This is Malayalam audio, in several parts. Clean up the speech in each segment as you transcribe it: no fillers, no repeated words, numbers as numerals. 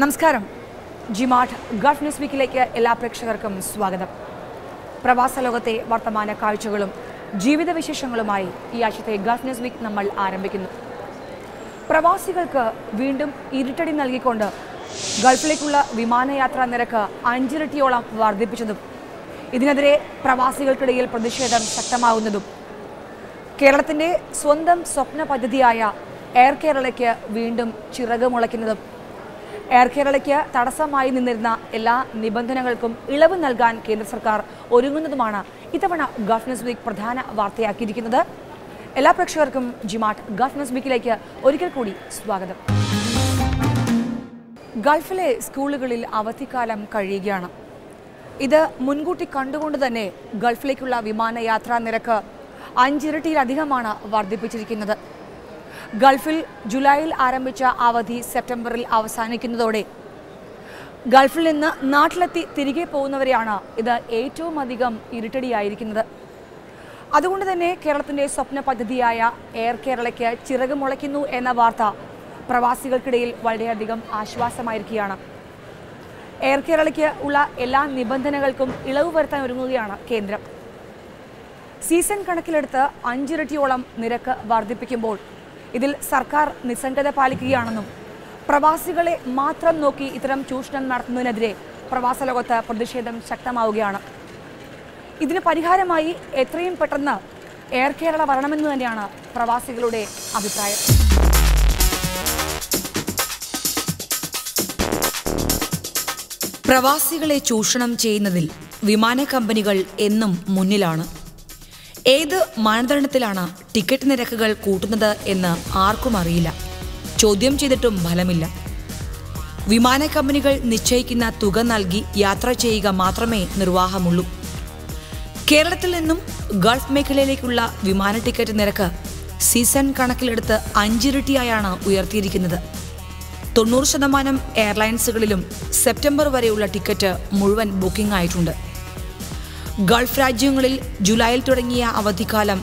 നമസ്കാരം. ജിമാർട്ട് ഗൾഫ് ന്യൂസ് വീക്കിലേക്ക് എല്ലാ പ്രേക്ഷകർക്കും സ്വാഗതം. പ്രവാസ ലോകത്തെ വർത്തമാന കാഴ്ചകളും ജീവിത വിശേഷങ്ങളുമായി ഈ ആഴ്ചത്തെ ഗൾഫ് ന്യൂസ് വീക്ക് നമ്മൾ ആരംഭിക്കുന്നു. പ്രവാസികൾക്ക് വീണ്ടും ഇരുട്ടടി നൽകിക്കൊണ്ട് ഗൾഫിലേക്കുള്ള വിമാനയാത്രാ നിരക്ക് 5 ഇരട്ടിയോളം വർദ്ധിപ്പിച്ചതും ഇതിനെതിരെ പ്രവാസികൾക്കിടയിൽ പ്രതിഷേധം ശക്തമാവുന്നതും കേരളത്തിൻ്റെ സ്വന്തം സ്വപ്ന പദ്ധതിയായ എയർ കേരളയ്ക്ക് വീണ്ടും ചിറക് മുളയ്ക്കുന്നതും എയർ കേരളയ്ക്ക് തടസ്സമായി നിന്നിരുന്ന എല്ലാ നിബന്ധനകൾക്കും ഇളവ് നൽകാൻ കേന്ദ്ര സർക്കാർ ഒരുങ്ങുന്നതുമാണ് ഇത്തവണ ഗൾഫ് ന്യൂസ് വീക്ക് പ്രധാന വാർത്തയാക്കിയിരിക്കുന്നത്. എല്ലാ പ്രേക്ഷകർക്കും ജിമാർട്ട് ഗൾഫ് ന്യൂസ് വീക്കിലേക്ക് ഒരിക്കൽ കൂടി സ്വാഗതം. ഗൾഫിലെ സ്കൂളുകളിൽ അവധിക്കാലം കഴിയുകയാണ്. ഇത് മുൻകൂട്ടി കണ്ടുകൊണ്ട് തന്നെ ഗൾഫിലേക്കുള്ള വിമാനയാത്രാ നിരക്ക് 5 ഇരട്ടിയിലധികമാണ് വർദ്ധിപ്പിച്ചിരിക്കുന്നത്. ഗൾഫിൽ ജൂലൈയിൽ ആരംഭിച്ച അവധി സെപ്റ്റംബറിൽ അവസാനിക്കുന്നതോടെ ഗൾഫിൽ നിന്ന് നാട്ടിലെത്തി തിരികെ പോകുന്നവരെയാണ് ഇത് ഏറ്റവും അധികം ഇരുട്ടടിയായിരിക്കുന്നത്. അതുകൊണ്ട് തന്നെ കേരളത്തിൻ്റെ സ്വപ്ന പദ്ധതിയായ എയർ കേരളയ്ക്ക് ചിറക് മുളയ്ക്കുന്നു എന്ന വാർത്ത പ്രവാസികൾക്കിടയിൽ വളരെയധികം ആശ്വാസമായിരിക്കുകയാണ്. എയർ കേരളയ്ക്ക് ഉള്ള എല്ലാ നിബന്ധനകൾക്കും ഇളവ് വരുത്താൻ ഒരുങ്ങുകയാണ് കേന്ദ്രം. സീസൺ കണക്കിലെടുത്ത് 5 ഇരട്ടിയോളം നിരക്ക് വർദ്ധിപ്പിക്കുമ്പോൾ ഇതിൽ സർക്കാർ നിസ്സംഗത പാലിക്കുകയാണെന്നും പ്രവാസികളെ മാത്രം നോക്കി ഇത്തരം ചൂഷണം നടത്തുന്നതിനെതിരെ പ്രവാസ ലോകത്ത് പ്രതിഷേധം ശക്തമാവുകയാണ്. ഇതിന് പരിഹാരമായി എത്രയും പെട്ടെന്ന് എയർ കേരള വരണമെന്ന് തന്നെയാണ് പ്രവാസികളുടെ അഭിപ്രായം. പ്രവാസികളെ ചൂഷണം ചെയ്യുന്നതിൽ വിമാന കമ്പനികൾ എന്നും മുന്നിലാണ്. ഏത് മാനദണ്ഡത്തിലാണ് ടിക്കറ്റ് നിരക്കുകൾ കൂട്ടുന്നത് എന്ന് ആർക്കും അറിയില്ല. ചോദ്യം ചെയ്തിട്ടും ഫലമില്ല. വിമാന കമ്പനികൾ നിശ്ചയിക്കുന്ന തുക നൽകി യാത്ര ചെയ്യുക മാത്രമേ നിർവാഹമുള്ളൂ. കേരളത്തിൽ നിന്നും ഗൾഫ് മേഖലയിലേക്കുള്ള വിമാന ടിക്കറ്റ് നിരക്ക് സീസൺ കണക്കിലെടുത്ത് 5 ഇരട്ടിയായാണ് ഉയർത്തിയിരിക്കുന്നത്. 90% എയർലൈൻസുകളിലും സെപ്റ്റംബർ വരെയുള്ള ടിക്കറ്റ് മുഴുവൻ ബുക്കിംഗ് ആയിട്ടുണ്ട്. ഗൾഫ് രാജ്യങ്ങളിൽ ജൂലൈയിൽ തുടങ്ങിയ അവധിക്കാലം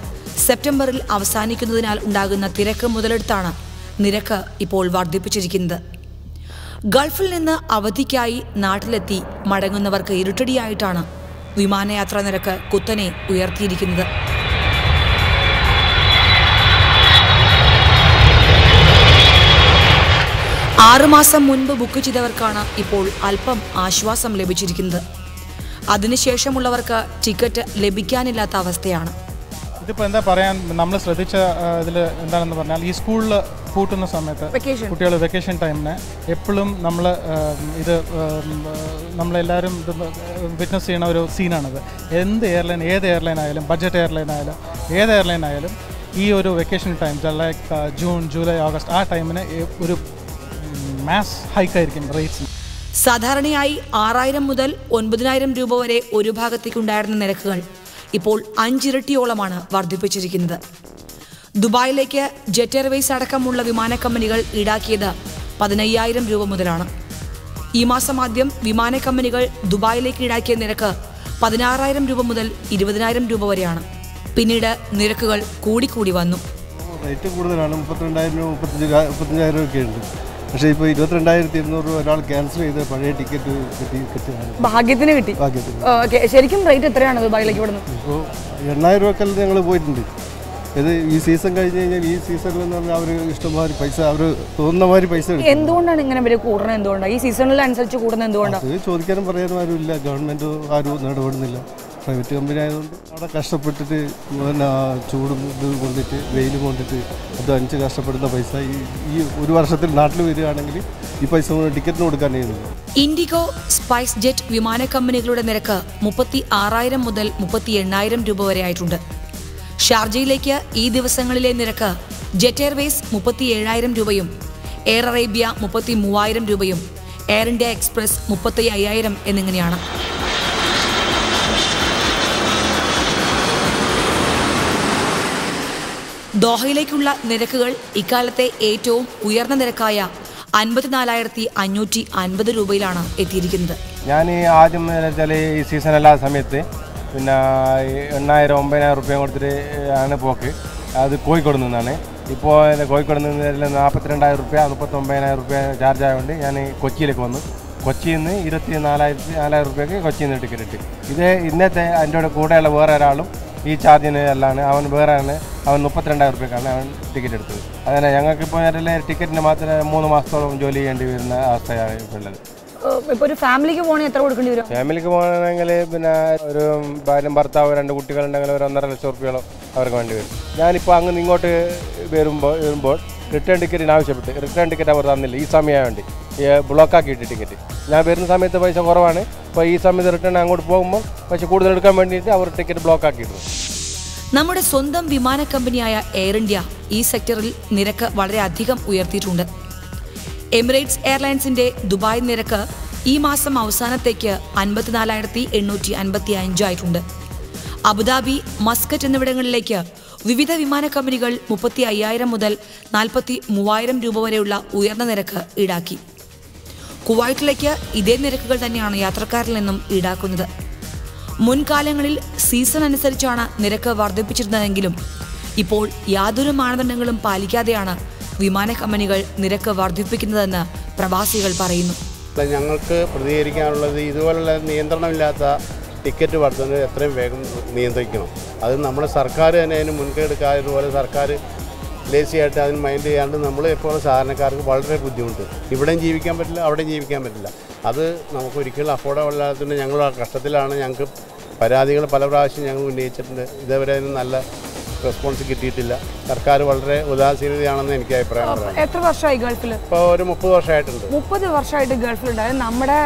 സെപ്റ്റംബറിൽ അവസാനിക്കുന്നതിനാൽ ഉണ്ടാകുന്ന തിരക്ക് മുതലെടുത്താണ് നിരക്ക് ഇപ്പോൾ വർദ്ധിപ്പിച്ചിരിക്കുന്നത്. ഗൾഫിൽ നിന്ന് അവധിക്കായി നാട്ടിലെത്തി മടങ്ങുന്നവർക്ക് ഇരുട്ടടിയായിട്ടാണ് വിമാനയാത്രാ നിരക്ക് കുത്തനെ ഉയർത്തിയിരിക്കുന്നത്. ആറുമാസം മുൻപ് ബുക്ക് ചെയ്തവർക്കാണ് ഇപ്പോൾ അല്പം ആശ്വാസം ലഭിച്ചിരിക്കുന്നത്. അതിനുശേഷമുള്ളവർക്ക് ടിക്കറ്റ് ലഭിക്കാനില്ലാത്ത അവസ്ഥയാണ്. ഇതിപ്പോൾ എന്താ പറയാൻ നമ്മൾ ശ്രദ്ധിച്ച ഇതിൽ എന്താണെന്ന് പറഞ്ഞാൽ ഈ സ്കൂളിൽ പൂട്ടുന്ന സമയത്ത് കുട്ടികൾ വെക്കേഷൻ ടൈമിന് എപ്പോഴും ഇത് നമ്മളെല്ലാവരും ഇത് വിറ്റ്നസ് ചെയ്യുന്ന ഒരു സീനാണിത്. ഏത് എയർലൈൻ ആയാലും ബഡ്ജറ്റ് എയർലൈൻ ആയാലും ഏത് എയർലൈൻ ആയാലും ഈ ഒരു vacation time like June July August ആ ടൈമിന് ഒരു മാസ് ഹൈക്കായിരിക്കും റേറ്റ്സ്. സാധാരണയായി 6000 മുതൽ 9000 രൂപ വരെ ഒരു ഭാഗത്തേക്കുണ്ടായിരുന്ന നിരക്കുകൾ ഇപ്പോൾ 5 ഇരട്ടിയോളമാണ് വർദ്ധിപ്പിച്ചിരിക്കുന്നത്. ദുബായിലേക്ക് ജെറ്റ് എയർവേസ് അടക്കമുള്ള വിമാന കമ്പനികൾ ഈടാക്കിയത് 15000 രൂപ മുതലാണ്. ഈ മാസം ആദ്യം വിമാന കമ്പനികൾ ദുബായിലേക്ക് ഈടാക്കിയ നിരക്ക് 16000 രൂപ മുതൽ 20000 രൂപ വരെയാണ്. പിന്നീട് നിരക്കുകൾ കൂടിക്കൂടി വന്നു. റേറ്റ് കൂടുതലാണ്. 32,000 രൂപ 35,000 ഒക്കെ ഉണ്ട്. പക്ഷേ ഇപ്പോൾ 22,200 രൂപ ഒരാൾ ക്യാൻസൽ ചെയ്ത് പഴയ ടിക്കറ്റ് ഭാഗ്യത്തിന് കിട്ടി. ശരിക്കും റേറ്റ് എത്രയാണ് ദുബായിലേക്ക് വിടുന്നത്? ഇപ്പോൾ 8,000 രൂപക്കെല്ലാം ഞങ്ങൾ പോയിട്ടുണ്ട്. ഇത് ഈ സീസൺ കഴിഞ്ഞ് കഴിഞ്ഞാൽ ഈ സീസണിൽ എന്ന് പറഞ്ഞാൽ അവർ ഇഷ്ടംമാതിരി പൈസ അവർ തോന്നുന്ന മാതിരി പൈസ. എന്തുകൊണ്ടാണ് ഇങ്ങനെ ഇവർ കൂടുന്നത്? എന്തുകൊണ്ടാണ് ഈ സീസണിൽ അനുസരിച്ച് കൂടുന്നത്? എന്തുകൊണ്ടാണ്? അത് ചോദിക്കാനും പറയാനും ആരും ഇല്ല. ഗവൺമെൻറ് ആരും ഇടപെടുന്നില്ല. പ്രൈവറ്റ് കമ്പനി ആയതുകൊണ്ട് അവിടെ കഷ്ടപ്പെട്ടിട്ട് പിന്നെ ചൂടും ഇത് കൊണ്ടിട്ട് വെയിൽ കൊണ്ടിട്ട് അത് കഷ്ടപ്പെടുന്ന പൈസ ഈ ഒരു വർഷത്തിൽ നാട്ടിൽ വരികയാണെങ്കിൽ ഈ പൈസ ടിക്കറ്റിന് കൊടുക്കാൻ കഴിയുന്നില്ല. ഇൻഡിഗോ, സ്പൈസ് ജെറ്റ് വിമാന കമ്പനികളുടെ നിരക്ക് 36,000 മുതൽ 38,000 രൂപ വരെ ആയിട്ടുണ്ട്. ഷാർജയിലേക്ക് ഈ ദിവസങ്ങളിലെ നിരക്ക് ജെറ്റ് എയർവേസ് 37,000 രൂപയും എയർ അറേബ്യ 33,000 രൂപയും എയർ ഇന്ത്യ എക്സ്പ്രസ് 35,000 എന്നിങ്ങനെയാണ്. ദോഹയിലേക്കുള്ള നിരക്കുകൾ ഇക്കാലത്തെ ഏറ്റവും ഉയർന്ന നിരക്കായ 54,550 രൂപയിലാണ് എത്തിയിരിക്കുന്നത്. ഞാൻ ആദ്യം വെച്ചാൽ ഈ സീസൺ എല്ലാ സമയത്ത് പിന്നെ 8,000-9,000 രൂപ കൊടുത്തിട്ട് ആണ് പോക്ക്. അത് കോഴിക്കോട് നിന്നാണ്. ഇപ്പോൾ കോഴിക്കോട് നിന്ന് 42,000 രൂപ 39,000 രൂപ ചാർജ് ആയതുകൊണ്ട് ഞാൻ കൊച്ചിയിലേക്ക് വന്നു. കൊച്ചിയിൽ നിന്ന് 24,000 രൂപയ്ക്ക് കൊച്ചിയിൽ നിന്ന് ടിക്കറ്റ് കിട്ടി. ഇത് ഇന്നത്തെ എൻ്റെ കൂടെയുള്ള വേറെ ഒരാളും ഈ ചാർജിന് അല്ലാണ് അവൻ വേറെയാണ്. അവൻ 32,000 രൂപയ്ക്കാണ് അവൻ ടിക്കറ്റ് എടുത്തത്. അങ്ങനെ ഞങ്ങൾക്കിപ്പോൾ ടിക്കറ്റിന് മാത്രമേ 3 മാസത്തോളം ജോലി ചെയ്യേണ്ടി വരുന്ന അവസ്ഥയാണ് ഇപ്പോൾ ഉള്ളത്. ഇപ്പോൾ ഒരു ഫാമിലിക്ക് പോകണമെങ്കിൽ എത്ര കൊടുക്കേണ്ടി വരും? ഫാമിലിക്ക് പോകണമെങ്കിൽ പിന്നെ ഒരു ഭാര്യയും ഭർത്താവ് 2 കുട്ടികളുണ്ടെങ്കിൽ ഒരു 1.5 ലക്ഷം രൂപയോളം അവർക്ക് വേണ്ടി വരും. ഞാനിപ്പോൾ അങ്ങ് ഇങ്ങോട്ട് വരുമ്പോൾ റിട്ടേൺ ടിക്കറ്റിന് ആവശ്യപ്പെട്ട് റിട്ടേൺ ടിക്കറ്റ് അവർ തന്നില്ല. ഈ സമയമാണ് വേണ്ടി ബ്ലോക്കാക്കിയിട്ട് ടിക്കറ്റ്. ഞാൻ വരുന്ന സമയത്ത് പൈസ കുറവാണ്. അപ്പോൾ ഈ സമയത്ത് റിട്ടേൺ അങ്ങോട്ട് പോകുമ്പോൾ പൈസ കൂടുതൽ എടുക്കാൻ വേണ്ടിയിട്ട് അവർ ടിക്കറ്റ് ബ്ലോക്കാക്കിയിരുന്നു. നമ്മുടെ സ്വന്തം വിമാന കമ്പനിയായ എയർ ഇന്ത്യ ഈ സെക്ടറിൽ നിരക്ക് വളരെ അധികം ഉയർത്തിയിട്ടുണ്ട്. എമിറേറ്റ്സ് എയർലൈൻസിന്റെ ദുബായ് നിരക്ക് ഈ മാസം അവസാനത്തേക്ക് 54,855 ആയിട്ടുണ്ട്. അബുദാബി, മസ്കറ്റ് എന്നിവിടങ്ങളിലേക്ക് വിവിധ വിമാന കമ്പനികൾ 35,000 മുതൽ 43,000 രൂപ വരെയുള്ള ഉയർന്ന നിരക്ക് ഈടാക്കി. കുവൈറ്റിലേക്ക് ഇതേ നിരക്കുകൾ തന്നെയാണ് യാത്രക്കാരിൽ നിന്നും ഈടാക്കുന്നത്. മുൻകാലങ്ങളിൽ സീസൺ അനുസരിച്ചാണ് നിരക്ക് വർദ്ധിപ്പിച്ചിരുന്നതെങ്കിലും ഇപ്പോൾ യാതൊരു മാനദണ്ഡങ്ങളും പാലിക്കാതെയാണ് വിമാന കമ്പനികൾ നിരക്ക് വർദ്ധിപ്പിക്കുന്നതെന്ന് പ്രവാസികൾ പറയുന്നു. ഞങ്ങൾക്ക് പ്രതികരിക്കാനുള്ളത് ഇതുപോലുള്ള നിയന്ത്രണമില്ലാത്ത ടിക്കറ്റ് വർധന എത്രയും വേഗം നിയന്ത്രിക്കണം. അത് നമ്മുടെ സർക്കാർ തന്നെ അതിന് മുൻകൈ എടുക്കാതെ ഇതുപോലെ സർക്കാർ ലേസിയായിട്ട് അതിന് മൈൻഡ് ചെയ്യാണ്ട് നമ്മൾ ഇപ്പോൾ സാധാരണക്കാർക്ക് വളരെ ബുദ്ധിമുട്ട്. ഇവിടെയും ജീവിക്കാൻ പറ്റില്ല, അവിടെയും ജീവിക്കാൻ പറ്റില്ല. അത് നമുക്ക് ഒരിക്കലും അഫോർഡബിൾ അല്ലാത്തതുകൊണ്ട് ഞങ്ങൾ ആ കഷ്ടത്തിലാണ്. ഞങ്ങൾക്ക് പരാതികൾ പല പ്രാവശ്യം ഞങ്ങൾ ഉന്നയിച്ചിട്ടുണ്ട്. ഇതേവരെ അതിന് നല്ല റെസ്പോൺസ് കിട്ടിയിട്ടില്ല. സർക്കാർ വളരെ ഉദാസീനതയാണെന്ന് എനിക്ക് അഭിപ്രായം പറയാം. എത്ര വർഷമായി ഗൾഫിൽ? ഇപ്പോൾ ഒരു 30 വർഷമായിട്ടുണ്ട്. 30 വർഷമായിട്ട് ഗൾഫിലുണ്ടായത്. നമ്മുടെ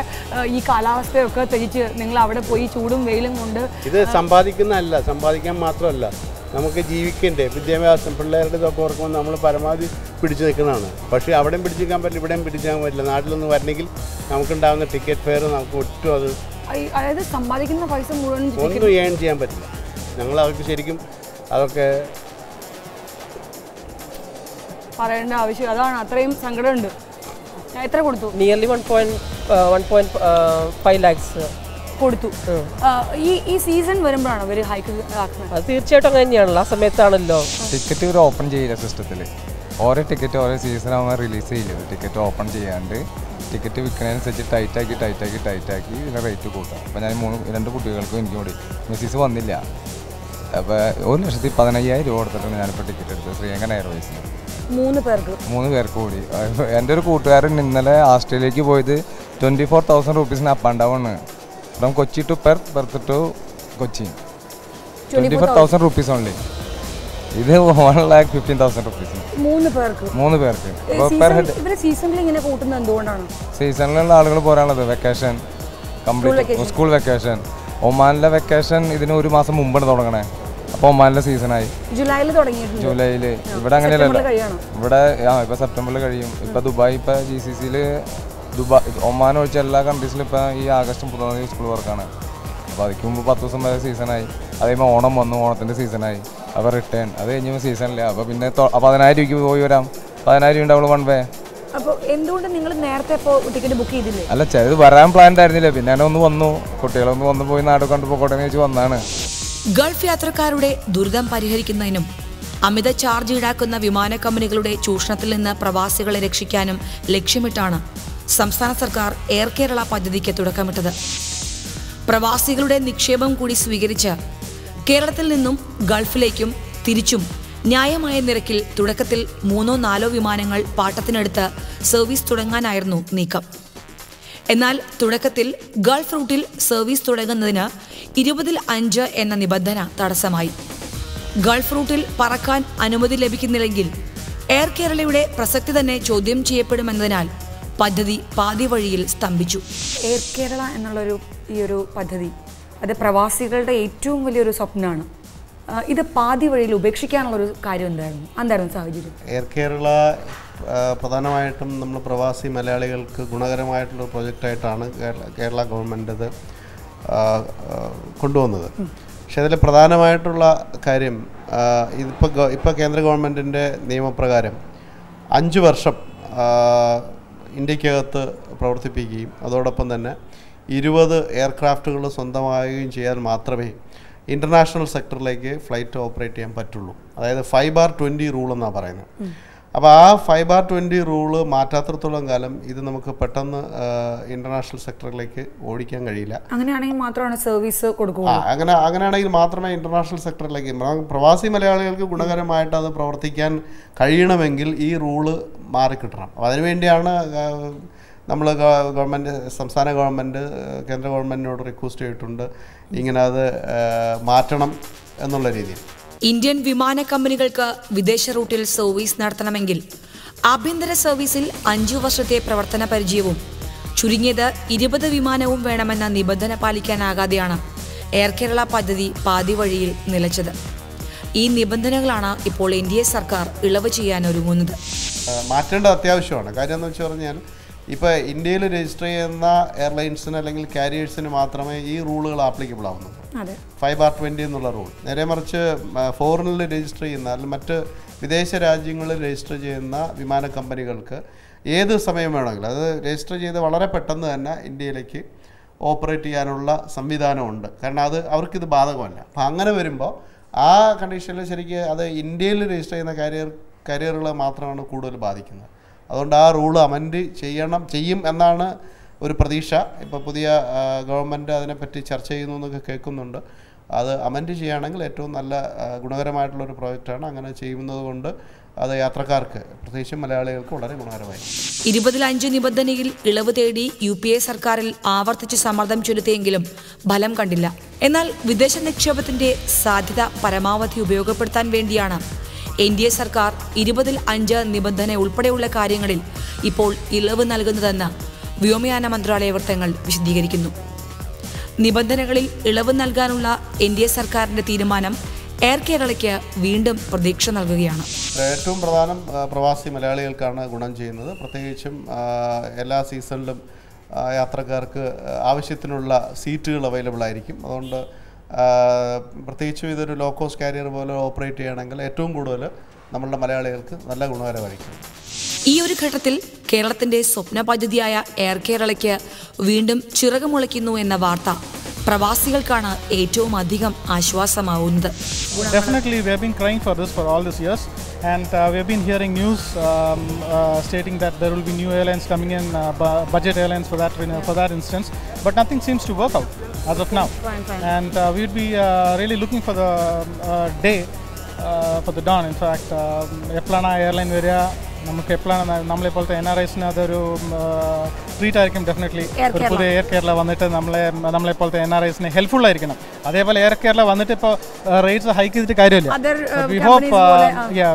ഈ കാലാവസ്ഥയൊക്കെ ത്യജിച്ച് നിങ്ങൾ അവിടെ പോയി ചൂടും വെയിലും കൊണ്ട് ഇത് സമ്പാദിക്കുന്നതല്ല, സമ്പാദിക്കാൻ മാത്രമല്ല നമുക്ക് ജീവിക്കണ്ടേ. വിദ്യാഭ്യാസം പിള്ളേരുടെ ഇതൊക്കെ ഓർക്കുമ്പോൾ നമ്മൾ പരമാവധി പിടിച്ചു നിൽക്കുന്നതാണ്. പക്ഷേ അവിടെയും പിടിച്ചു നിൽക്കാൻ പറ്റില്ല, ഇവിടെയും പിടിച്ചു നിൽക്കാൻ പറ്റില്ല. നാട്ടിലൊന്ന് വരണമെങ്കിൽ നമുക്കുണ്ടാകുന്ന ടിക്കറ്റ് ഫെയർ നമുക്ക് ഒട്ടും അത് അതായത് സമ്പാദിക്കുന്ന പൈസ മുഴുവൻ ഒന്നും ഏൺ ചെയ്യാൻ പറ്റില്ല. ഞങ്ങൾ അവർക്ക് ശരിക്കും അതൊക്കെ പറയേണ്ട ആവശ്യം അതാണ്. അത്രയും സങ്കടമുണ്ട്. എത്ര കൊടുത്തു? നിയർലി 1.5 lakhs കൊടുത്തു. ഈ സീസൺ വരുമ്പോഴാണ് ഇവർ ഹൈക്ക് ആക്കുന്നത്? അത് തീർച്ചയായിട്ടും അങ്ങനെ തന്നെയാണല്ലോ. ആ സമയത്താണല്ലോ ടിക്കറ്റ് ഇവർ ഓപ്പൺ ചെയ്യില്ല സിസ്റ്റത്തിൽ. ഓരോ ടിക്കറ്റ് ഓരോ സീസൺ ആകുമ്പോൾ റിലീസ് ചെയ്യില്ല. ടിക്കറ്റ് ഓപ്പൺ ചെയ്യാണ്ട് ടിക്കറ്റ് വിൽക്കുന്നതിനനുസരിച്ച് ടൈറ്റാക്കി ഇതിൻ്റെ റേറ്റ് കൂട്ടാം. അപ്പോൾ ഞാൻ 2 കുട്ടികൾക്കും എനിക്കും കൂടി മെസ്സീസ് വന്നില്ല. അപ്പോൾ 1,15,000 രൂപ കൊടുത്തിട്ടാണ് ഞാനിപ്പോൾ ടിക്കറ്റ് എടുത്തത് ശ്രീലങ്കൻ എയർവേസിന്. 3 പേർക്ക് കൂടി. എൻ്റെ ഒരു കൂട്ടുകാരൻ ഇന്നലെ ഓസ്ട്രേലിയക്ക് പോയത് 24,000 rupees up and down from Kochi to Perth to Kochi. 24,000 rupees only. ഇത് 1,15,000 rupees 3 പേർക്ക്. സീസണിലുള്ള ആളുകൾ പോരാനുള്ളത് വെക്കേഷൻ കംപ്ലീറ്റ് സ്കൂൾ വെക്കേഷൻ. ഒമാനിലെ വെക്കേഷൻ ഇതിന് 1 മാസം മുമ്പാണ് തുടങ്ങണേ. അപ്പോൾ ഒമാനിലെ സീസണായി ജൂലൈയിൽ. ഇവിടെ അങ്ങനെയല്ലല്ലോ. ഇവിടെ ഇപ്പോൾ സെപ്റ്റംബറിൽ കഴിയും. ഇപ്പോൾ ദുബായ് ഇപ്പോൾ GCCയിൽ ഒമാൻ ഒഴിച്ച എല്ലാ കൺട്രീസിലും ഇപ്പോൾ ഈ ആഗസ്റ്റ് 30 സ്കൂൾ വർക്കാണ്. അപ്പോൾ അതിക്ക് മുമ്പ് 10 ദിവസം വരെ സീസണായി. അതേപോലെ ഓണം വന്നു, ഓണത്തിൻ്റെ സീസണായി. അപ്പോൾ റിട്ടേൺ അത് കഴിഞ്ഞപ്പോൾ സീസണില്ല. അപ്പോൾ പിന്നെ 10,000 രൂപയ്ക്ക് പോയി വരാം. 10,000 രൂപ ഉണ്ടാവുള്ളൂ 1 വേ. അപ്പോൾ എന്തുകൊണ്ട് നിങ്ങൾ നേരത്തെ ടിക്കറ്റ് ബുക്ക് ചെയ്തില്ലേ? അല്ല, ഇത് വരാൻ പ്ലാൻ ആയിരുന്നില്ല. പിന്നെ ഒന്ന് വന്നു, കുട്ടികളൊന്ന് വന്നു പോയി നാട് കണ്ടുപോയിക്കോട്ടെ വെച്ച് വന്നാണ്. ഗൾഫ് യാത്രക്കാരുടെ ദുരിതം പരിഹരിക്കുന്നതിനും അമിത ചാർജ് ഈടാക്കുന്ന വിമാന കമ്പനികളുടെ ചൂഷണത്തിൽ നിന്ന് പ്രവാസികളെ രക്ഷിക്കാനും ലക്ഷ്യമിട്ടാണ് സംസ്ഥാന സർക്കാർ എയർ കേരള പദ്ധതിക്ക് തുടക്കമിട്ടത്. പ്രവാസികളുടെ നിക്ഷേപം കൂടി സ്വീകരിച്ച് കേരളത്തിൽ നിന്നും ഗൾഫിലേക്കും തിരിച്ചും ന്യായമായ നിരക്കിൽ തുടക്കത്തിൽ 3-4 വിമാനങ്ങൾ പാട്ടത്തിനെടുത്ത് സർവീസ് തുടങ്ങാനായിരുന്നു നീക്കം. എന്നാൽ തുടക്കത്തിൽ ഗൾഫ് റൂട്ടിൽ സർവീസ് തുടങ്ങുന്നതിന് 20-5 എന്ന നിബന്ധന തടസ്സമായി. ഗൾഫ് റൂട്ടിൽ പറക്കാൻ അനുമതി ലഭിക്കുന്നില്ലെങ്കിൽ എയർ കേരളയുടെ പ്രസക്തി തന്നെ ചോദ്യം ചെയ്യപ്പെടുമെന്നതിനാൽ പദ്ധതി പാതി വഴിയിൽ സ്തംഭിച്ചു. എയർ കേരള എന്നുള്ളൊരു ഈ ഒരു പദ്ധതി അത് പ്രവാസികളുടെ ഏറ്റവും വലിയൊരു സ്വപ്നമാണ്. ഇത് പാതി വഴിയിൽ ഉപേക്ഷിക്കാനുള്ളൊരു കാര്യം എന്തായിരുന്നു സാഹചര്യം? എയർ കേരള പ്രധാനമായിട്ടും നമ്മൾ പ്രവാസി മലയാളികൾക്ക് ഗുണകരമായിട്ടുള്ള പ്രൊജക്റ്റായിട്ടാണ് കേരള ഗവൺമെൻറ് അത് കൊണ്ടുവന്നത്. പക്ഷേ അതിൽ പ്രധാനമായിട്ടുള്ള കാര്യം ഇപ്പോൾ കേന്ദ്ര ഗവൺമെൻറ്റിൻ്റെ നിയമപ്രകാരം 5 വർഷം ഇന്ത്യക്കകത്ത് പ്രവർത്തിപ്പിക്കുകയും അതോടൊപ്പം തന്നെ 20 എയർക്രാഫ്റ്റുകൾ സ്വന്തമാവുകയും ചെയ്യാൻ മാത്രമേ ഇൻ്റർനാഷണൽ സെക്ടറിലേക്ക് ഫ്ലൈറ്റ് ഓപ്പറേറ്റ് ചെയ്യാൻ പറ്റുള്ളൂ. അതായത് 5/20 റൂൾ എന്നാണ് പറയുന്നത്. അപ്പോൾ ആ 5/20 റൂള് മാറ്റാത്തിടത്തോളം കാലം ഇത് നമുക്ക് പെട്ടെന്ന് ഇൻ്റർനാഷണൽ സെക്ടറിലേക്ക് ഓടിക്കാൻ കഴിയില്ല. അങ്ങനെയാണെങ്കിൽ മാത്രമാണ് സർവീസ് കൊടുക്കുക. അങ്ങനെയാണെങ്കിൽ മാത്രമേ ഇൻ്റർനാഷണൽ സെക്ടറിലേക്ക് പ്രവാസി മലയാളികൾക്ക് ഗുണകരമായിട്ട് അത് പ്രവർത്തിക്കാൻ കഴിയണമെങ്കിൽ ഈ റൂള് മാറിക്കിട്ടണം. അപ്പോൾ അതിനുവേണ്ടിയാണ് നമ്മൾ ഗവൺമെൻറ്, സംസ്ഥാന ഗവൺമെൻറ് കേന്ദ്ര ഗവൺമെൻറ്റിനോട് റിക്വസ്റ്റ് ചെയ്തിട്ടുണ്ട് ഇങ്ങനെ അത് മാറ്റണം എന്നുള്ള രീതിയിൽ. ഇന്ത്യൻ വിമാന കമ്പനികൾക്ക് വിദേശ റൂട്ടിൽ സർവീസ് നടത്തണമെങ്കിൽ ആഭ്യന്തര സർവീസിൽ 5 വർഷത്തെ പ്രവർത്തന പരിചയവും ചുരുങ്ങിയത് 20 വിമാനവും വേണമെന്ന നിബന്ധന പാലിക്കാനാകാതെയാണ് എയർ കേരള പദ്ധതി പാതി വഴിയിൽ നിലച്ചത്. ഈ നിബന്ധനകളാണ് ഇപ്പോൾ NDA സർക്കാർ ഇളവ് ചെയ്യാൻ ഒരുങ്ങുന്നത്. മാറ്റേണ്ടത് അത്യാവശ്യമാണ്. കാര്യം എന്ന് വെച്ച് പറഞ്ഞാൽ ഇപ്പോൾ ഇന്ത്യയിൽ രജിസ്റ്റർ ചെയ്യുന്ന എയർലൈൻസിന് അല്ലെങ്കിൽ കാരിയേഴ്സിന് മാത്രമേ ഈ റൂളുകൾ ആപ്ലിക്കബിൾ ആവുന്നുള്ളൂ. 5/20 എന്നുള്ള റൂൾ. നേരെ മറിച്ച് ഫോറിനിൽ രജിസ്റ്റർ ചെയ്യുന്ന അല്ലെങ്കിൽ മറ്റ് വിദേശ രാജ്യങ്ങളിൽ രജിസ്റ്റർ ചെയ്യുന്ന വിമാന കമ്പനികൾക്ക് ഏത് സമയം വേണമെങ്കിലും അത് രജിസ്റ്റർ ചെയ്ത് വളരെ പെട്ടെന്ന് തന്നെ ഇന്ത്യയിലേക്ക് ഓപ്പറേറ്റ് ചെയ്യാനുള്ള സംവിധാനമുണ്ട്. കാരണം അത് അവർക്കിത് ബാധകമല്ല. അപ്പോൾ അങ്ങനെ വരുമ്പോൾ ആ കണ്ടീഷനിൽ ശരിക്കും അത് ഇന്ത്യയിൽ രജിസ്റ്റർ ചെയ്യുന്ന കാരിയറുകളെ മാത്രമാണ് കൂടുതൽ ബാധിക്കുന്നത്. അതുകൊണ്ട് ആ റൂള് അമെൻഡ് ചെയ്യും എന്നാണ് ഒരു പ്രതീക്ഷ. ഇപ്പോൾ പുതിയ ഗവൺമെൻറ് അതിനെപ്പറ്റി ചർച്ച ചെയ്യുന്നു എന്നൊക്കെ കേൾക്കുന്നുണ്ട്. അത് അമെൻഡ് ചെയ്യുകയാണെങ്കിൽ ഏറ്റവും നല്ല ഗുണകരമായിട്ടുള്ളൊരു പ്രോജക്റ്റാണ്. അങ്ങനെ ചെയ്യുന്നത് കൊണ്ട് അത് യാത്രക്കാർക്ക് പ്രത്യേകിച്ചും മലയാളികൾക്ക് വളരെ ഗുണകരമായി. 20-5 നിബന്ധനയിൽ ഇളവ് തേടി UPA സർക്കാരിൽ ആവർത്തിച്ച് സമ്മർദ്ദം ചെലുത്തിയെങ്കിലും ഫലം കണ്ടില്ല. എന്നാൽ വിദേശ നിക്ഷേപത്തിന്റെ സാധ്യത പരമാവധി ഉപയോഗപ്പെടുത്താൻ വേണ്ടിയാണ് NDA സർക്കാർ 20-5 നിബന്ധന ഉൾപ്പെടെയുള്ള കാര്യങ്ങളിൽ ഇപ്പോൾ ഇളവ് നൽകുന്നതെന്ന് വ്യോമയാന മന്ത്രാലയ വൃത്തങ്ങൾ വിശദീകരിക്കുന്നു. നിബന്ധനകളിൽ ഇളവ് നൽകാനുള്ള NDA സർക്കാരിന്റെ തീരുമാനം എയർ കേരളയ്ക്ക് വീണ്ടും പ്രതീക്ഷ നൽകുകയാണ്. ഏറ്റവും പ്രധാനം പ്രവാസി മലയാളികൾക്കാണ് ഗുണം ചെയ്യുന്നത്. പ്രത്യേകിച്ചും എല്ലാ സീസണിലും യാത്രക്കാർക്ക് ആവശ്യത്തിനുള്ള സീറ്റുകൾ അവൈലബിൾ ആയിരിക്കും. അതുകൊണ്ട് പ്രത്യേകിച്ചും ഇതൊരു ലോ കോസ്റ്റ് കാരിയർ പോലെ ഓപ്പറേറ്റ് ചെയ്യുകയാണെങ്കിൽ ഏറ്റവും കൂടുതൽ നമ്മളുടെ മലയാളികൾക്ക് നല്ല ഗുണകരമായിരിക്കും. ഈ ഒരു ഘട്ടത്തിൽ കേരളത്തിന്റെ സ്വപ്ന പദ്ധതിയായ എയർ കേരളയ്ക്ക് വീണ്ടും ചിറകുമുളയ്ക്കുന്നു എന്ന വാർത്ത പ്രവാസികൾക്കാണ് ഏറ്റവും അധികം ആശ്വാസമാവുന്നത്. Definitely we have been crying for this for all these years, and we have been hearing news stating that there will be new airlines coming in, budget airlines for that instance, but nothing seems to work out as of now. And we would be really looking for the day, for the dawn. In fact, എപ്പോഴാണ് എയർലൈൻ വരിക, നമുക്ക് എപ്പോഴാണ് നമ്മളെപ്പോലത്തെ NRIസിന് അതൊരു ട്രീറ്റ് ആയിരിക്കും. ഡെഫിനറ്റ്ലി ഒരു പുതിയ എയർ കേരള വന്നിട്ട് നമ്മളെപ്പോലത്തെ NRIസിന് ഹെൽപ്ഫുൾ ആയിരിക്കണം. അതേപോലെ എയർ കേരള വന്നിട്ട് ഇപ്പോൾ റേറ്റ്സ് ഹൈക്ക് ചെയ്തിട്ട് കാര്യമില്ല.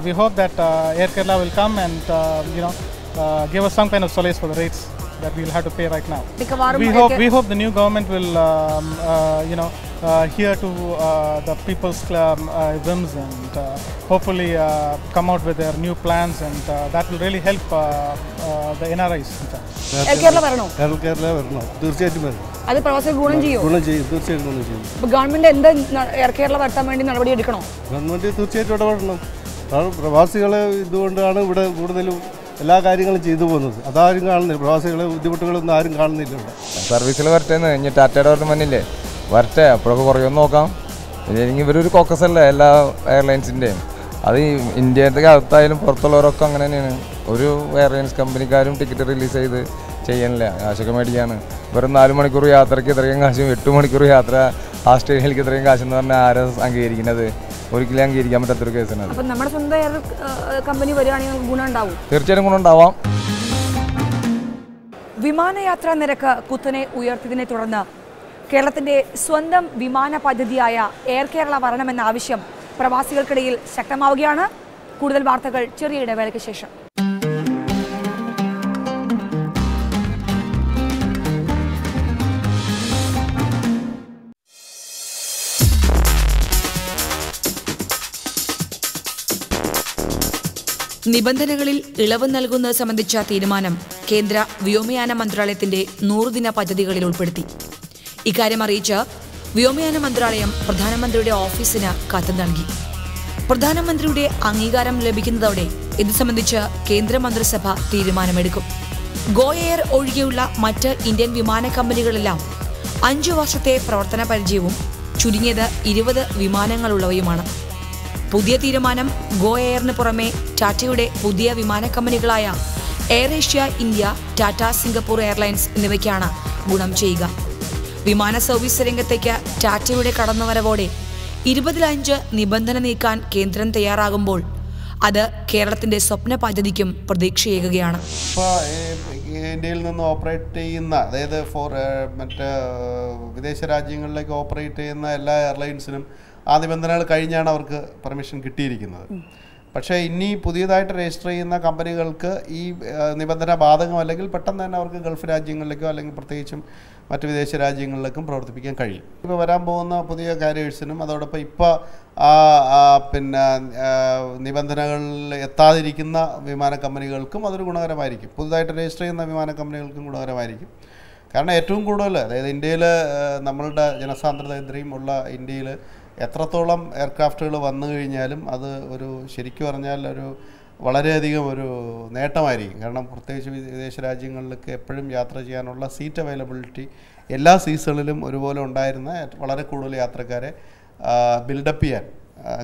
We hope that Air Kerala will come and give us some kind of solace for the rates that we'll have to pay right now. We hope the new government will hear to the people's whims and hopefully come out with their new plans, and that will really help the NRIs. Air Kerala വരണോ? എയർ കേരള വരണം, തീർച്ചയായിട്ടും വരണം. അത് പ്രവാസികൾ ഗുണം ചെയ്യും, തീർച്ചയായിട്ടും ഗുണം ചെയ്യും. ഗവൺമെന്റ് എന്താ എയർ കേരള വരുത്താൻ വേണ്ടി നടപടി എടുക്കണോ? ഗവൺമെന്റ് തീർച്ചയായിട്ടും ഇടപെടണം. പ്രവാസികളെ ഇതുകൊണ്ടാണ് ഇവിടെ കൂടുതലും എല്ലാ കാര്യങ്ങളും ചെയ്തു പോകുന്നത്. അതാരും കാണുന്നില്ല, പ്രവാസികളെ ബുദ്ധിമുട്ടുകളൊന്നും ആരും കാണുന്നില്ല. സർവീസിൽ വരട്ടേന്ന് ഇനി ടാറ്റയുടെ ഗവൺമെൻറ്റില്ലേ വരട്ടെ, അപ്പോഴൊക്കെ കുറയൊന്ന് നോക്കാം. ഇല്ലെങ്കിൽ ഇവരൊരു ഫോക്കസ് അല്ലേ എല്ലാ എയർലൈൻസിൻ്റെയും. അത് ഇന്ത്യയുടെ അകത്തായാലും പുറത്തുള്ളവരൊക്കെ അങ്ങനെ തന്നെയാണ്. ഒരു എയർലൈൻസ് കമ്പനിക്കാരും ടിക്കറ്റ് റിലീസ് ചെയ്ത് ചെയ്യണില്ല, കാശൊക്കെ മേടിക്കുകയാണ്. വെറും 4 മണിക്കൂർ യാത്രയ്ക്ക് ഇത്രയും കാശും 8 മണിക്കൂർ യാത്ര ആസ്ട്രേലിയയിലേക്ക് ഇത്രയും കാശെന്ന് പറഞ്ഞാൽ ആരാ അംഗീകരിക്കുന്നത്? ഒരിക്കലും അംഗീകരിക്കാൻ പറ്റാത്തൊരു കേസാണ്. നമ്മുടെ സ്വന്തം എയർ കമ്പനി വരികയാണെങ്കിൽ ഗുണം ഉണ്ടാവും, തീർച്ചയായും ഗുണം ഉണ്ടാവാം. വിമാനയാത്രാ നിരക്ക് കുത്തനെ ഉയർത്തിയതിനെ തുടർന്ന് കേരളത്തിന്റെ സ്വന്തം വിമാന പദ്ധതിയായ എയർ കേരള വരണമെന്ന ആവശ്യം പ്രവാസികൾക്കിടയിൽ ശക്തമാവുകയാണ്. കൂടുതൽ വാർത്തകൾ ചെറിയ ഇടവേളയ്ക്ക് ശേഷം. നിബന്ധനകളിൽ ഇളവ് നൽകുന്നത് സംബന്ധിച്ച തീരുമാനം കേന്ദ്ര വ്യോമയാന മന്ത്രാലയത്തിന്റെ 100 ദിന പദ്ധതികളിൽ ഉൾപ്പെടുത്തി. ഇക്കാര്യം അറിയിച്ച് വ്യോമയാന മന്ത്രാലയം പ്രധാനമന്ത്രിയുടെ ഓഫീസിന് കത്ത് നൽകി. പ്രധാനമന്ത്രിയുടെ അംഗീകാരം ലഭിക്കുന്നതോടെ ഇത് സംബന്ധിച്ച് കേന്ദ്രമന്ത്രിസഭ തീരുമാനമെടുക്കും. ഗോ എയർ ഒഴികെയുള്ള മറ്റ് ഇന്ത്യൻ വിമാന കമ്പനികളെല്ലാം 5 വർഷത്തെ പ്രവർത്തന പരിചയവും ചുരുങ്ങിയത് 20 വിമാനങ്ങളുള്ളവയുമാണ്. പുതിയ തീരുമാനം ഗോ എയറിന് പുറമെ ടാറ്റയുടെ പുതിയ വിമാന കമ്പനികളായ Air Asia India, Tata Singapore Airlines എന്നിവയ്ക്കാണ് ഗുണം ചെയ്യുക. വിമാന സർവീസ് രംഗത്തേക്ക് ടാറ്റയുടെ കടന്നുവരവോടെ 20-5 നിബന്ധന നീക്കാൻ കേന്ദ്രം തയ്യാറാകുമ്പോൾ അത് കേരളത്തിന്റെ സ്വപ്ന പദ്ധതിക്കും പ്രതീക്ഷയേകുകയാണ്. ഇപ്പോൾ ഇന്ത്യയിൽ നിന്ന് ഓപ്പറേറ്റ് ചെയ്യുന്ന, അതായത് മറ്റ് വിദേശ രാജ്യങ്ങളിലേക്ക് ഓപ്പറേറ്റ് ചെയ്യുന്ന എല്ലാ എയർലൈൻസിനും ആ നിബന്ധനകൾ കഴിഞ്ഞാണ് അവർക്ക് പെർമിഷൻ കിട്ടിയിരിക്കുന്നത്. പക്ഷേ ഇനി പുതിയതായിട്ട് രജിസ്റ്റർ ചെയ്യുന്ന കമ്പനികൾക്ക് ഈ നിബന്ധന ബാധകമല്ലെങ്കിൽ പെട്ടെന്ന് തന്നെ അവർക്ക് ഗൾഫ് രാജ്യങ്ങളിലേക്കോ അല്ലെങ്കിൽ പ്രത്യേകിച്ചും മറ്റ് വിദേശ രാജ്യങ്ങളിലേക്കും പ്രവർത്തിപ്പിക്കാൻ കഴിയും. ഇപ്പോൾ വരാൻ പോകുന്ന പുതിയ കാരിയേഴ്സിനും അതോടൊപ്പം ഇപ്പോൾ നിബന്ധനകളിൽ എത്താതിരിക്കുന്ന വിമാന കമ്പനികൾക്കും അതൊരു ഗുണകരമായിരിക്കും. പുതുതായിട്ട് രജിസ്റ്റർ ചെയ്യുന്ന വിമാന കമ്പനികൾക്കും ഗുണകരമായിരിക്കും. കാരണം ഏറ്റവും കൂടുതൽ, അതായത് ഇന്ത്യയിൽ നമ്മളുടെ ജനസാന്ദ്രത ഇത്രയും ഉള്ള ഇന്ത്യയിൽ എത്രത്തോളം എയർക്രാഫ്റ്റുകൾ വന്നു കഴിഞ്ഞാലും അത് ഒരു ശരിക്കും പറഞ്ഞാൽ ഒരു വളരെയധികം ഒരു നേട്ടമായിരിക്കും. കാരണം പ്രത്യേകിച്ച് വിദേശ രാജ്യങ്ങളിലേക്ക് എപ്പോഴും യാത്ര ചെയ്യാനുള്ള സീറ്റ് അവൈലബിലിറ്റി എല്ലാ സീസണിലും ഒരുപോലെ ഉണ്ടായിരുന്ന വളരെ കൂടുതൽ യാത്രക്കാരെ ബിൽഡപ്പ് ചെയ്യാൻ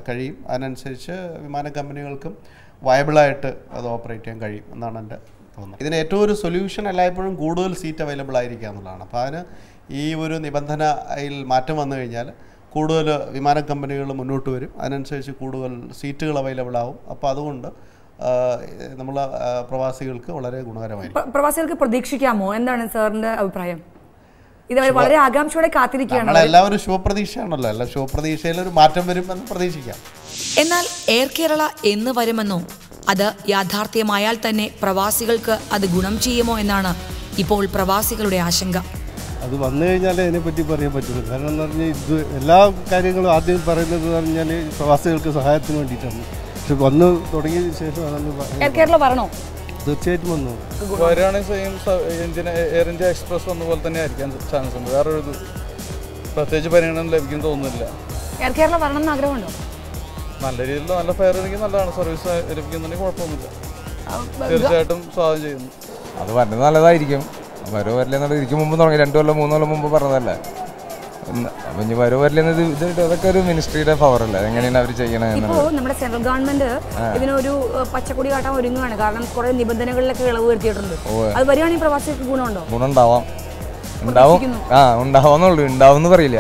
കഴിയും. അതിനനുസരിച്ച് വിമാന കമ്പനികൾക്കും വയബിളായിട്ട് അത് ഓപ്പറേറ്റ് ചെയ്യാൻ കഴിയും എന്നാണ് എൻ്റെ തോന്നുന്നത്. ഇതിന് ഏറ്റവും ഒരു സൊല്യൂഷൻ എല്ലായ്പ്പോഴും കൂടുതൽ സീറ്റ് അവൈലബിൾ ആയിരിക്കുക എന്നുള്ളതാണ്. അപ്പോൾ അതിന് ഈ ഒരു നിബന്ധനയിൽ മാറ്റം വന്നു കഴിഞ്ഞാൽ കൂടുതൽ വിമാന കമ്പനികൾ മുന്നോട്ട് വരും. അതിനനുസരിച്ച് കൂടുതൽ സീറ്റുകൾ അവൈലബിൾ ആവും. അപ്പോൾ അതുകൊണ്ട് നമ്മൾ പ്രവാസികൾക്ക് വളരെ ഗുണകരമായിരിക്കും. പ്രവാസികൾക്ക് പ്രതീക്ഷിക്കാമോ? എന്താണ് സാറിൻ്റെ അഭിപ്രായം? ഇത് വളരെ ആകാംക്ഷയോടെ കാത്തിരിക്കുകയാണ്. നമ്മളെല്ലാവരും ശുഭപ്രതീക്ഷയാണല്ലോ. എല്ലാം ശുഭപ്രതീക്ഷയിൽ ഒരു മാറ്റം വരുമെന്ന് പ്രതീക്ഷിക്കാം. എന്നാൽ എയർ കേരള എന്ന് വരുമെന്നോ അത് യാഥാർത്ഥ്യമായാൽ തന്നെ പ്രവാസികൾക്ക് അത് ഗുണം ചെയ്യുമോ എന്നാണ് ഇപ്പോൾ പ്രവാസികളുടെ ആശങ്ക. അത് വന്നു കഴിഞ്ഞാലേ അതിനെപ്പറ്റി പറയാൻ പറ്റുള്ളൂ. കാരണം എന്ന് പറഞ്ഞാൽ ഇത് എല്ലാ കാര്യങ്ങളും ആദ്യം പറയുന്നത് എന്ന് പറഞ്ഞാൽ പ്രവാസികൾക്ക് സഹായത്തിന് വേണ്ടിയിട്ടാണ്. പക്ഷെ വന്ന് തുടങ്ങിയതിന് ശേഷം എയർ കേരള വരണോ? തീർച്ചയായിട്ടും വന്നു വരികയാണെങ്കിൽ എയർ ഇന്ത്യ എക്സ്പ്രസ് വന്ന പോലെ തന്നെ ആയിരിക്കാൻ ചാൻസ് ഉണ്ട്. വേറൊരു പ്രത്യേകിച്ച് പരിഗണന ലഭിക്കും തോന്നുന്നില്ല. എയർ കേരള വരണം എന്ന് ആഗ്രഹമുണ്ടോ? നല്ല രീതിയിൽ നല്ല ഫെയർ ആണെങ്കിൽ നല്ലതാണ്. സർവീസ് ലഭിക്കുന്നുണ്ടെങ്കിൽ കുഴപ്പമൊന്നുമില്ല. തീർച്ചയായിട്ടും സ്വാഗതം ചെയ്യുന്നു. അത് പറഞ്ഞത് നല്ലതായിരിക്കും. വരോ വരില്ലെന്നത് ഇതിക്ക് മുമ്പ് തുടങ്ങി 2 കൊല്ലം 3 കൊല്ലം മുമ്പ് പറഞ്ഞതല്ലേ. അപ്പം ഇനി വരോ വരില്ലെന്നത് ഇതൊക്കെ ഒരു മിനിസ്ട്രിയുടെ പവർ അല്ലേ, എങ്ങനെയാണ് അവർ ചെയ്യണത്? ഇപ്പോൾ നമ്മുടെ സെൻട്രൽ ഗവൺമെന്റ് ഇതിനൊരു പച്ചക്കൊടി കാട്ടാൻ ഒരുങ്ങുകയാണ്. കാരണം കുറെ നിബന്ധനകളിലൊക്കെ ഇളവ് വരുത്തിയിട്ടുണ്ട്. അത് വരികയാണെങ്കിൽ പ്രവാസികൾക്ക് ഗുണമുണ്ടോ? ഗുണമുണ്ടാവാം. ഉണ്ടാവാന്നുള്ളൂ, ഉണ്ടാവുമെന്ന് പറയില്ല.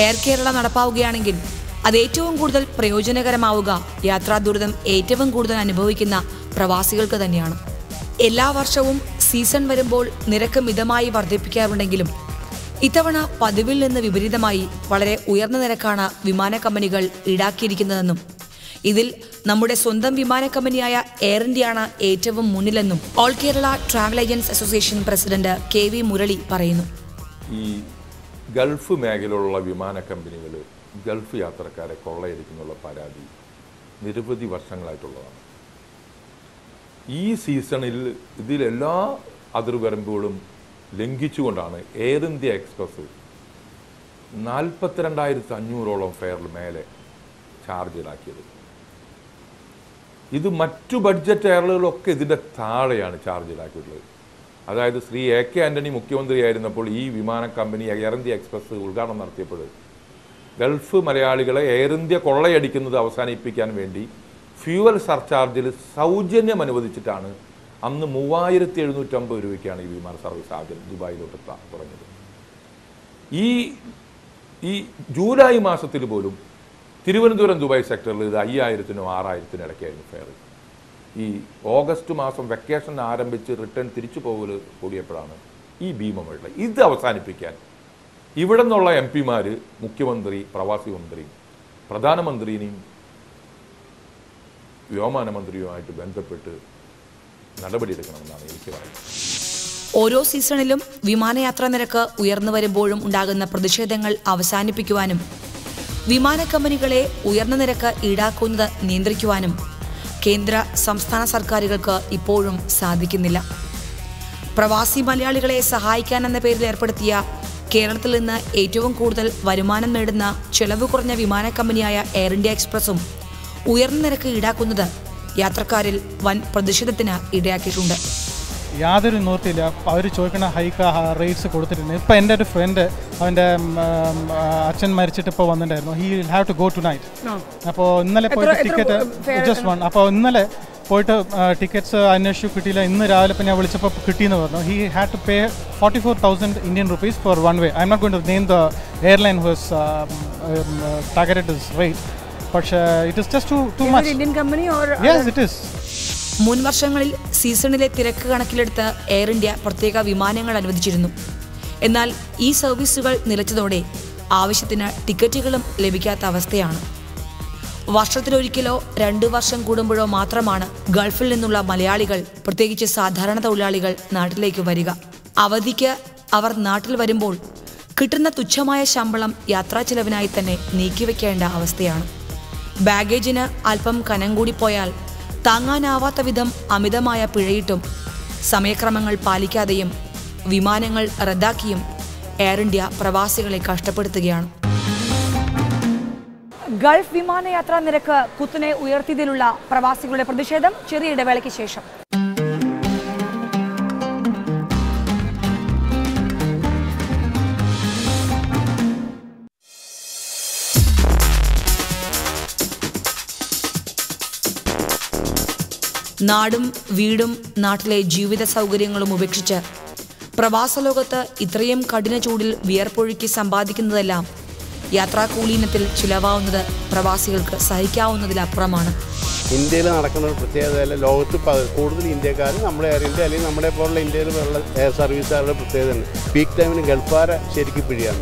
എയർ കേരള നടപ്പാവുകയാണെങ്കിൽ അത് ഏറ്റവും കൂടുതൽ പ്രയോജനകരമാവുക യാത്രാ ദുരിതം ഏറ്റവും കൂടുതൽ അനുഭവിക്കുന്ന പ്രവാസികൾക്ക് തന്നെയാണ്. എല്ലാ വർഷവും സീസൺ വരുമ്പോൾ നിരക്ക് മിതമായി വർദ്ധിപ്പിക്കാറുണ്ടെങ്കിലും ഇത്തവണ പതിവിൽ നിന്ന് വിപരീതമായി വളരെ ഉയർന്ന നിരക്കാണ് വിമാന കമ്പനികൾ ഈടാക്കിയിരിക്കുന്നതെന്നും ഇതിൽ നമ്മുടെ സ്വന്തം വിമാന കമ്പനിയായ എയർ ഇന്ത്യയാണ് ഏറ്റവും മുന്നിലെന്നും all Kerala travel agents association president KV Murali പറയുന്നു. ഈ ഗൾഫ് മേഖലയിലുള്ള വിമാന കമ്പനികൾ ഗൾഫ് യാത്രക്കാരെ കൊള്ളയടിക്കുന്നുള്ള പരാതി നിരവധി വർഷങ്ങളായിട്ടുള്ളതാണ്. ഈ സീസണിൽ ഇതിലെല്ലാ അതിർവരമ്പുകളും ലംഘിച്ചുകൊണ്ടാണ് എയർ ഇന്ത്യ എക്സ്പ്രസ് 42,500 ഫെയറിൽ മേലെ ചാർജ് ഈടാക്കിയത്. ഇത് മറ്റു ബഡ്ജറ്റ് എയർലൈനുകളൊക്കെ ഇതിൻ്റെ താഴെയാണ് ചാർജ് ഈടാക്കിയിട്ടുള്ളത്. അതായത് ശ്രീ AK ആൻ്റണി മുഖ്യമന്ത്രിയായിരുന്നപ്പോൾ ഈ വിമാന കമ്പനി എയർ ഇന്ത്യ എക്സ്പ്രസ് ഉദ്ഘാടനം നടത്തിയപ്പോൾ ഗൾഫ് മലയാളികളെ എയർ ഇന്ത്യ കൊള്ളയടിക്കുന്നത് അവസാനിപ്പിക്കാൻ വേണ്ടി ഫ്യൂവൽ സർചാർജിൽ സൗജന്യം അനുവദിച്ചിട്ടാണ് അന്ന് 3,750 രൂപയ്ക്കാണ് ഈ വിമാന സർവീസ് ആദ്യം ദുബായിലോട്ട് തുടങ്ങിയത്. ഈ ജൂലൈ മാസത്തിൽ പോലും തിരുവനന്തപുരം ദുബായ് സെക്ടറിൽ ഇത് 5,000-നും 6,000-നും ഇടയ്ക്കായിരുന്നു ഫെയർ. ഈ ഓഗസ്റ്റ് മാസം വെക്കേഷൻ ആരംഭിച്ച് റിട്ടേൺ തിരിച്ചു പോകൽ കൂടിയപ്പോഴാണ് ഈ ഭീമമുള്ളത്. ഇത് അവസാനിപ്പിക്കാൻ ഇവിടെ നിന്നുള്ള MP-മാർ മുഖ്യമന്ത്രി, പ്രവാസി മന്ത്രി, പ്രധാനമന്ത്രിനെയും വ്യോമയാന മന്ത്രിയുമായിട്ട് ബന്ധപ്പെട്ട് നടപടിയെടുക്കണമെന്നാണ് എനിക്ക് പറയുന്നത്. ഓരോ സീസണിലും വിമാനയാത്രാ നിരക്ക് ഉയർന്നു വരുമ്പോഴും ഉണ്ടാകുന്ന പ്രതിഷേധങ്ങൾ അവസാനിപ്പിക്കുവാനും വിമാന കമ്പനികളെ ഉയർന്ന നിരക്ക് ഈടാക്കുന്നത് നിയന്ത്രിക്കുവാനും കേന്ദ്ര സംസ്ഥാന സർക്കാരുകൾക്ക് ഇപ്പോഴും സാധിക്കുന്നില്ല. പ്രവാസി മലയാളികളെ സഹായിക്കാനെന്ന പേരിൽ ഏർപ്പെടുത്തിയ കേരളത്തിൽ നിന്ന് ഏറ്റവും കൂടുതൽ വരുമാനം നേടുന്ന ചെലവ് കുറഞ്ഞ വിമാന കമ്പനിയായ എയർ ഇന്ത്യ എക്സ്പ്രസും ഉയർന്ന നിരക്ക് ഈടാക്കുന്നത് യാത്രക്കാരിൽ വൻ പ്രതിഷേധത്തിന് ഇടയാക്കിയിട്ടുണ്ട്. യാതൊരു നിവൃത്തിയില്ല. അവർ ചോദിക്കുന്ന ഹൈക്ക് റേറ്റ്സ് കൊടുത്തിട്ടുണ്ട്. ഇപ്പം എൻ്റെ ഒരു ഫ്രണ്ട് അവൻ്റെ അച്ഛൻ മരിച്ചിട്ട് ഇപ്പോൾ വന്നിട്ടുണ്ടായിരുന്നു. He will have to go tonight. അപ്പോൾ ഇന്നലെ പോയിട്ട് ടിക്കറ്റ് ജസ്റ്റ് വൺ. അപ്പോൾ ഇന്നലെ പോയിട്ട് ടിക്കറ്റ്സ് അന്വേഷിച്ചു കിട്ടിയില്ല. ഇന്ന് രാവിലെ ഇപ്പോൾ ഞാൻ വിളിച്ചപ്പോൾ കിട്ടിയെന്ന് പറഞ്ഞു. He had to pay 44,000 Indian rupees for one way. I'm not going to name the airline who has targeted this rate, but it is just too much. Indian company or? Yes, it is. മുൻ വർഷങ്ങളിൽ സീസണിലെ തിരക്ക് കണക്കിലെടുത്ത് എയർ ഇന്ത്യ പ്രത്യേക വിമാനങ്ങൾ അനുവദിച്ചിരുന്നു. എന്നാൽ ഈ സർവീസുകൾ നിലച്ചതോടെ ആവശ്യത്തിന് ടിക്കറ്റുകളും ലഭിക്കാത്ത അവസ്ഥയാണ്. വർഷത്തിലൊരിക്കലോ 2 വർഷം കൂടുമ്പോഴോ മാത്രമാണ് ഗൾഫിൽ നിന്നുള്ള മലയാളികൾ, പ്രത്യേകിച്ച് സാധാരണ തൊഴിലാളികൾ നാട്ടിലേക്ക് വരിക. അവധിക്ക് അവർ നാട്ടിൽ വരുമ്പോൾ കിട്ടുന്ന തുച്ഛമായ ശമ്പളം യാത്രാ ചെലവിനായി തന്നെ നീക്കിവെക്കേണ്ട അവസ്ഥയാണ്. ബാഗേജിന് അല്പം കനം കൂടിപ്പോയാൽ താങ്ങാനാവാത്ത വിധം അമിതമായ പിഴയിട്ടും സമയക്രമങ്ങൾ പാലിക്കാതെയും വിമാനങ്ങൾ റദ്ദാക്കിയും എയർ ഇന്ത്യ പ്രവാസികളെ കഷ്ടപ്പെടുത്തുകയാണ്. ഗൾഫ് വിമാനയാത്രാ നിരക്ക് കുത്തനെ ഉയർത്തിയതിലുള്ള പ്രവാസികളുടെ പ്രതിഷേധം ചെറിയ ഇടവേളയ്ക്ക് ശേഷം. നാടും വീടും നാട്ടിലെ ജീവിത സൗകര്യങ്ങളും ഉപേക്ഷിച്ച് പ്രവാസലോകത്ത് ഇത്രയും കഠിന ചൂടിൽ വിയർപ്പൊഴുക്കി സമ്പാദിക്കുന്നതെല്ലാം യാത്രാക്കൂലീനത്തിൽ ചിലവാവുന്നത് പ്രവാസികൾക്ക് സഹിക്കാവുന്നതിലപ്പുറമാണ്. ഇന്ത്യയിൽ നടക്കുന്ന ഒരു പ്രത്യേകത, ലോകത്ത് കൂടുതൽ ഇന്ത്യക്കാർ നമ്മുടെ എയർ ഇന്ത്യ അല്ലെങ്കിൽ നമ്മുടെ പോലുള്ള ഇന്ത്യയിലുള്ള എയർ സർവീസുകാരുടെ പ്രത്യേകതയാണ്. പീക്ക് ടൈമിന് ഗൾഫാരെ ശരിക്കും പിഴിയാണ്.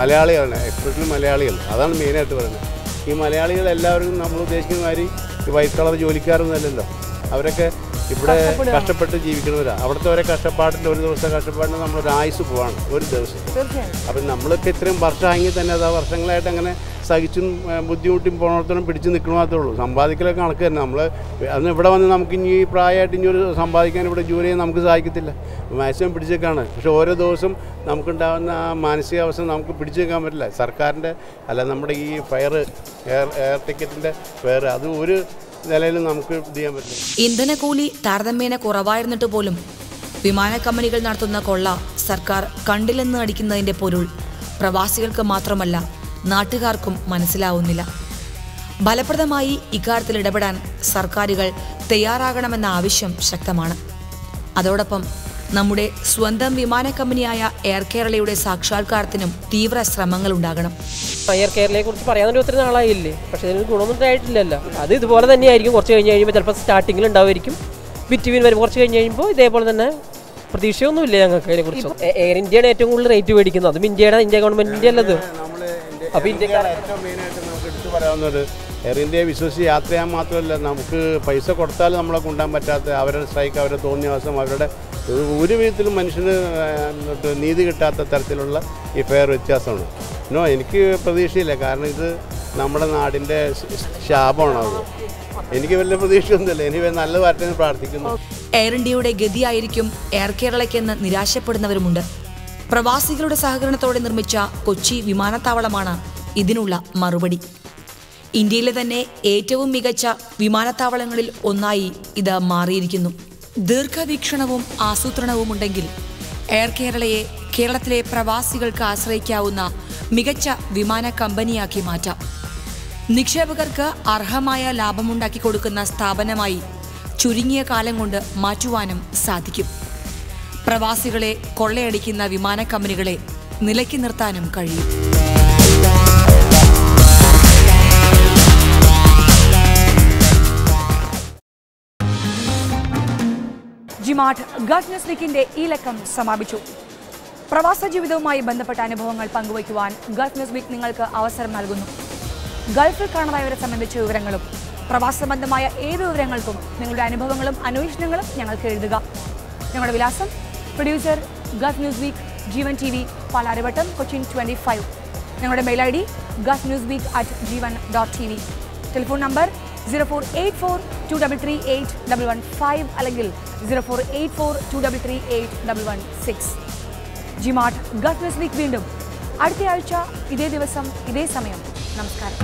മലയാളികളാണ്, എക്സ്പെഷ്യലി മലയാളികൾ. അതാണ് മെയിനായിട്ട് പറയുന്നത്. ഈ മലയാളികൾ എല്ലാവർക്കും നമ്മൾ ഉദ്ദേശിക്കുന്ന മാതിരി ഈ വൈറ്റ് കളർ ജോലിക്കാരൊന്നും അല്ലല്ലോ. അവരൊക്കെ ഇവിടെ കഷ്ടപ്പെട്ട് ജീവിക്കുന്നവരാണ്. അവിടുത്തെ ഓരോ കഷ്ടപ്പാടിൻ്റെ ഒരു ദിവസത്തെ കഷ്ടപ്പാടിന് നമ്മളൊരു ആയുസ് പോവാണ് ഒരു ദിവസം. അപ്പം നമ്മളൊക്കെ ഇത്രയും വർഷമായെങ്കിൽ തന്നെ അത് ആ വർഷങ്ങളായിട്ട് അങ്ങനെ സഹിച്ചും ബുദ്ധിമുട്ടും പോണത്തോളം പിടിച്ച് നിൽക്കണമെന്നേ ഉള്ളൂ. സമ്പാദിക്കലൊക്കെ കണക്ക് തന്നെ. നമ്മൾ അന്ന് ഇവിടെ വന്ന് നമുക്ക് ഇനി ഈ പ്രായമായിട്ട് ഇനി ഒരു സമ്പാദിക്കാൻ ഇവിടെ ജോലി ചെയ്യാൻ നമുക്ക് സാധിക്കത്തില്ല. മാക്സിമം പിടിച്ചേക്കാണ്. പക്ഷെ ഓരോ ദിവസം നമുക്കുണ്ടാകുന്ന ആ മാനസികാവസ്ഥ നമുക്ക് പിടിച്ചു വെക്കാൻ പറ്റില്ല. സർക്കാരിൻ്റെ അല്ല നമ്മുടെ ഈ ഫെയർ എയർ ടിക്കറ്റിൻ്റെ ഫെയർ അത് ഒരു നിലയിലും നമുക്ക് ഇത് ചെയ്യാൻ പറ്റില്ല. ഇന്ധനക്കൂലി താരതമ്യേന കുറവായിരുന്നിട്ട് പോലും വിമാന കമ്പനികൾ നടത്തുന്ന കൊള്ള സർക്കാർ കണ്ടില്ലെന്ന് അടിക്കുന്നതിൻ്റെ പൊരുൾ പ്രവാസികൾക്ക് മാത്രമല്ല നാട്ടുകാർക്കും മനസ്സിലാവുന്നില്ല. ഫലപ്രദമായി ഇക്കാര്യത്തിൽ ഇടപെടാൻ സർക്കാരുകൾ തയ്യാറാകണമെന്ന ആവശ്യം ശക്തമാണ്. അതോടൊപ്പം നമ്മുടെ സ്വന്തം വിമാന കമ്പനിയായ എയർ കേരളയുടെ സാക്ഷാത്കാരത്തിനും തീവ്ര ശ്രമങ്ങൾ ഉണ്ടാകണം. എയർ കേരളയെ കുറിച്ച് പറയാൻ ഒത്തിരി നാളായില്ലേ, പക്ഷേ ഇതിന് ഗുണമൊന്നും ആയിട്ടില്ലല്ലോ. അത് ഇതുപോലെ തന്നെയായിരിക്കും. കുറച്ച് കഴിഞ്ഞ് കഴിയുമ്പോൾ ചിലപ്പോൾ സ്റ്റാർട്ടിങ്ങിൽ ഉണ്ടാവുമായിരിക്കും, ബിറ്റ്വീൻ വരും. കുറച്ച് കഴിഞ്ഞ് കഴിയുമ്പോൾ ഇതേപോലെ തന്നെ പ്രതീക്ഷയൊന്നുമില്ല ഞങ്ങൾക്ക് അതിനെക്കുറിച്ച്. എയർ ഇന്ത്യയാണ് ഏറ്റവും കൂടുതൽ റേറ്റ് മേടിക്കുന്നത്. അതും ഇന്ത്യ ഗവൺമെൻറ്റിൻ്റെ അല്ലത്. അപ്പോൾ ഇന്ത്യക്കാർ ഏറ്റവും മെയിനായിട്ട് നമുക്ക് എടുത്തു പറയാവുന്നത് എയർ ഇന്ത്യയെ വിശ്വസിച്ച് യാത്ര ചെയ്യാൻ മാത്രമല്ല, നമുക്ക് പൈസ കൊടുത്താലും നമ്മളെ കൊണ്ടുപോകാൻ പറ്റാത്ത അവരുടെ സ്ട്രൈക്ക്, അവരുടെ തോന്നിയവാസം, അവരുടെ ഒരു വിധത്തിലും മനുഷ്യന് നീതി കിട്ടാത്ത തരത്തിലുള്ള ഈ ഫെയർ വ്യത്യാസമാണ്. എനിക്ക് പ്രതീക്ഷയില്ല. കാരണം ഇത് നമ്മുടെ നാടിൻ്റെ ശാപമാണ്. അത് എനിക്ക് വലിയ പ്രതീക്ഷയൊന്നുമില്ല. എനിക്ക് നല്ലത് വരട്ടെന്ന് പ്രാർത്ഥിക്കുന്നു. എയർ ഇന്ത്യയുടെ ഗതിയായിരിക്കും എയർ കേരളയ്ക്കെന്ന് നിരാശപ്പെടുന്നവരുമുണ്ട്. പ്രവാസികളുടെ സഹകരണത്തോടെ നിർമ്മിച്ച കൊച്ചി വിമാനത്താവളമാണ് ഇതിനുള്ള മറുപടി. ഇന്ത്യയിലെ തന്നെ ഏറ്റവും മികച്ച വിമാനത്താവളങ്ങളിൽ ഒന്നായി ഇത് മാറിയിരിക്കുന്നു. ദീർഘവീക്ഷണവും ആസൂത്രണവും ഉണ്ടെങ്കിൽ എയർ കേരളയെ കേരളത്തിലെ പ്രവാസികൾക്ക് ആശ്രയിക്കാവുന്ന മികച്ച വിമാന കമ്പനിയാക്കി മാറ്റാം. നിക്ഷേപകർക്ക് അർഹമായ ലാഭമുണ്ടാക്കി കൊടുക്കുന്ന സ്ഥാപനമായി ചുരുങ്ങിയ കാലം കൊണ്ട് മാറ്റുവാനും സാധിക്കും. പ്രവാസികളെ കൊള്ളയടിക്കുന്ന വിമാന കമ്പനികളെ നിലയ്ക്ക് നിർത്താനും കഴിയും. ജിമാർട്ട് ഗൾഫ് ന്യൂസ് വീക്കിന്റെ ഈ ലക്കം സമാപിച്ചു. പ്രവാസ ജീവിതവുമായി ബന്ധപ്പെട്ട അനുഭവങ്ങൾ പങ്കുവയ്ക്കുവാൻ ഗൾഫ് ന്യൂസ് വീക്ക് നിങ്ങൾക്ക് അവസരം നൽകുന്നു. ഗൾഫിൽ കാണാതായവരെ സംബന്ധിച്ച വിവരങ്ങളും പ്രവാസ സംബന്ധമായ ഏത് വിവരങ്ങൾക്കും നിങ്ങളുടെ അനുഭവങ്ങളും അന്വേഷണങ്ങളും ഞങ്ങൾക്ക് എഴുതുക. ഞങ്ങളുടെ വിലാസം: പ്രൊഡ്യൂസർ ഗൾഫ് ന്യൂസ് വീക്ക്, ജീവൻ TV, പാലാരിവട്ടം, കൊച്ചിൻ 25. ഞങ്ങളുടെ mail ID gulfnewsweek@g1.tv. Telephone number 0484233815 അല്ലെങ്കിൽ 0484233816. ജിമാർട്ട് ഗൾഫ് ന്യൂസ് വീക്ക് വീണ്ടും അടുത്തയാഴ്ച ഇതേ ദിവസം ഇതേ സമയം. നമസ്കാരം.